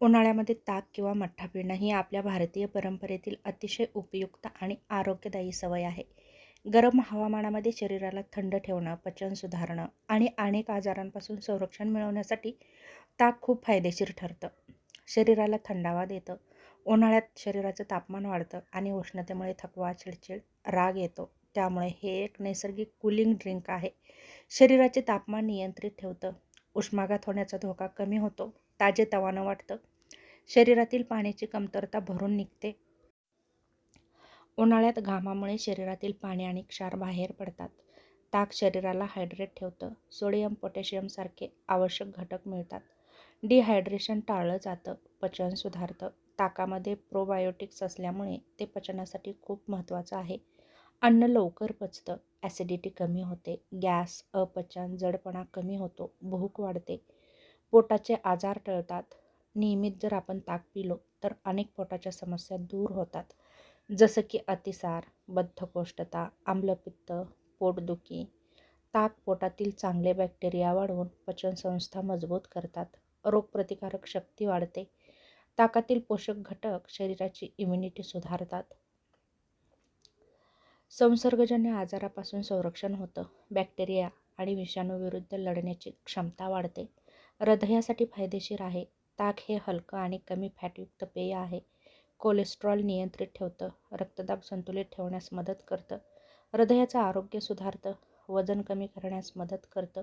उन्हाळ्यामध्ये ताक किंवा मठ्ठा पिणं ही आपल्या भारतीय परंपरेतील अतिशय उपयुक्त आणि आरोग्यदायी सवय आहे. गरम हवामानामध्ये शरीराला थंड ठेवणं, पचन सुधारणं आणि अनेक आजारांपासून संरक्षण मिळवण्यासाठी ताक खूप फायदेशीर ठरतं. शरीराला थंडावा देतं. उन्हाळ्यात शरीराचं तापमान वाढतं आणि उष्णतेमुळे थकवा, चिडचिड, राग येतो. त्यामुळे हे एक नैसर्गिक कूलिंग ड्रिंक आहे. शरीराचे तापमान नियंत्रित ठेवतं. उष्माघात होण्याचा धोका कमी होतो. ताजेतवानं वाटतं. शरीरातील पाण्याची कमतरता भरून निघते. उन्हाळ्यात घामामुळे शरीरातील पाणी आणि क्षार बाहेर पडतात. ताक शरीराला हायड्रेट ठेवतं. सोडियम, पोटॅशियम सारखे आवश्यक घटक मिळतात. डिहायड्रेशन टाळलं जातं. पचन सुधारतं. ताकामध्ये प्रोबायोटिक्स असल्यामुळे ते पचनासाठी खूप महत्त्वाचं आहे. अन्न लवकर पचतं. ॲसिडिटी कमी होते. गॅस, अपचन, जडपणा कमी होतो. भूक वाढते. पोटाचे आजार टळतात. नियमित जर आपण ताक पिलो तर अनेक पोटाच्या समस्या दूर होतात. जसं की अतिसार, बद्धकोष्ठता, आम्लपित्त, पोटदुखी. ताक पोटातील चांगले बॅक्टेरिया वाढवून पचनसंस्था मजबूत करतात. रोगप्रतिकारक शक्ती वाढते. ताकातील पोषक घटक शरीराची इम्युनिटी सुधारतात. संसर्गजन्य आजारापासून संरक्षण होतं. बॅक्टेरिया आणि विषाणूविरुद्ध लढण्याची क्षमता वाढते. हृदयासाठी फायदेशीर आहे. ताक हे हलकं आणि कमी फॅटयुक्त पेय आहे. कोलेस्ट्रॉल नियंत्रित ठेवतं. रक्तदाब संतुलित ठेवण्यास मदत करतं. हृदयाचं आरोग्य सुधारतं. वजन कमी करण्यास मदत करतं.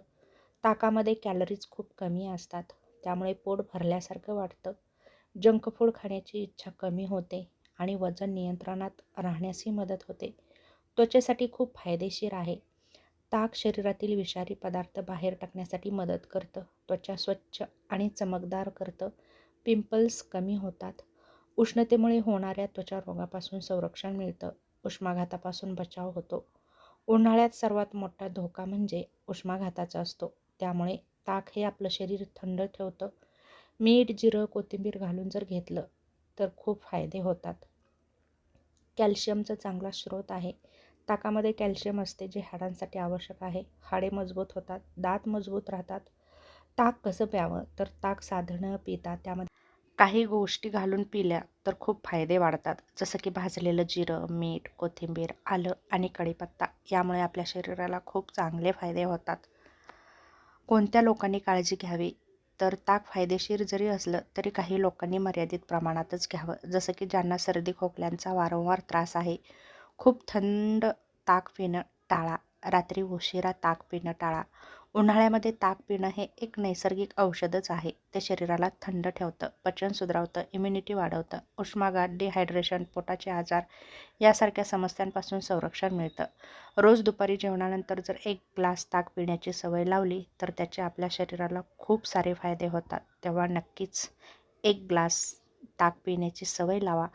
ताकामध्ये कॅलरीज खूप कमी असतात. त्यामुळे पोट भरल्यासारखं वाटतं. जंक फूड खाण्याची इच्छा कमी होते आणि वजन नियंत्रणात राहण्यासही मदत होते. त्वचेसाठी खूप फायदेशीर आहे. ताक शरीरातील विषारी पदार्थ बाहेर टाकण्यासाठी मदत करतं. त्वचा स्वच्छ आणि चमकदार करतं. पिंपल्स कमी होतात. उष्णतेमुळे होणाऱ्या त्वचा रोगापासून संरक्षण मिळतं. उष्माघातापासून बचाव होतो. उन्हाळ्यात सर्वात मोठा धोका म्हणजे उष्माघाताचा असतो. त्यामुळे ताक हे आपलं शरीर थंड ठेवतं. मीठ, जिरं, कोथिंबीर घालून जर घेतलं तर खूप फायदे होतात. कॅल्शियमचा चांगला स्रोत आहे. ताकामध्ये कॅल्शियम असते जे हाडांसाठी आवश्यक आहे. हाडे मजबूत होतात. दात मजबूत राहतात. ताक कसं प्यावं तर ताक साधं न पिता त्यामध्ये काही गोष्टी घालून पिल्या तर खूप फायदे वाढतात. जसं की भाजलेलं जिरं, मीठ, कोथिंबीर, आलं आणि कढीपत्ता. यामुळे आपल्या शरीराला खूप चांगले फायदे होतात. कोणत्या लोकांनी काळजी घ्यावी तर ताक फायदेशीर जरी असलं तरी काही लोकांनी मर्यादित प्रमाणातच घ्यावं. जसं की ज्यांना सर्दी खोकल्यांचा वारंवार त्रास आहे. खूप थंड ताक पिणं टाळा. रात्री उशिरा ताक पिणं टाळा. उन्हाळ्यामध्ये ताक पिणं हे एक नैसर्गिक औषधच आहे. ते शरीराला थंड ठेवतं, पचन सुधारवतं, इम्युनिटी वाढवतं. उष्माघात, डिहायड्रेशन, पोटाचे आजार यासारख्या समस्यांपासून संरक्षण मिळतं. रोज दुपारी जेवणानंतर जर 1 ग्लास ताक पिण्याची सवय लावली तर त्याचे आपल्या शरीराला खूप सारे फायदे होतात. तेव्हा नक्कीच 1 ग्लास ताक पिण्याची सवय लावा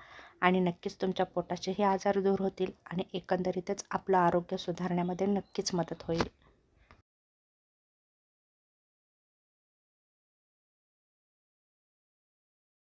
आणि नक्कीच तुमच्या पोटाचेही आजार दूर होतील आणि एकंदरीतच आपलं आरोग्य सुधारण्यामध्ये नक्कीच मदत होईल.